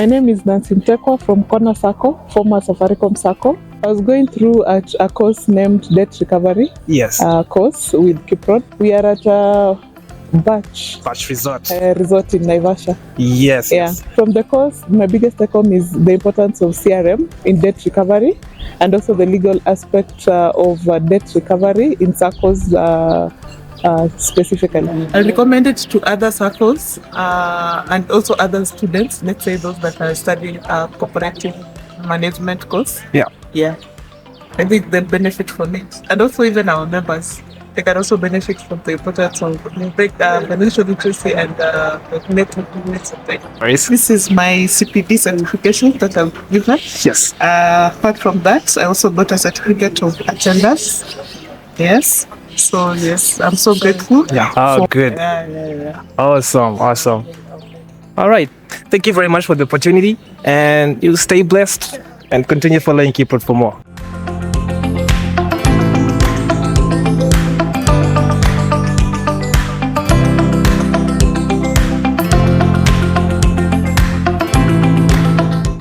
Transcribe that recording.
My name is Nancy Mtekwa from Corner Sacco, former Safaricom Sacco. I was going through a course named Debt Recovery. Yes. Course with KIPROD. We are at a Batch Resort. Resort in Naivasha. Yes. Yeah. Yes. From the course, my biggest take home is the importance of CRM in debt recovery, and also the legal aspect of debt recovery in SACCOs specifically. I recommend it to other SACCOs and also other students, let's say those that are studying cooperative management course. Yeah. Yeah. I think they benefit from it. And also even our members, they can also benefit from the importance of financial literacy and networking. This is my CPD certification that I've given. Yes. Apart from that, I also got a certificate of attendance. Yes. So yes, I'm so grateful. Yeah. Oh, good. Yeah. Awesome. All right. Thank you very much for the opportunity, and you stay blessed and continue following KIPROD for more.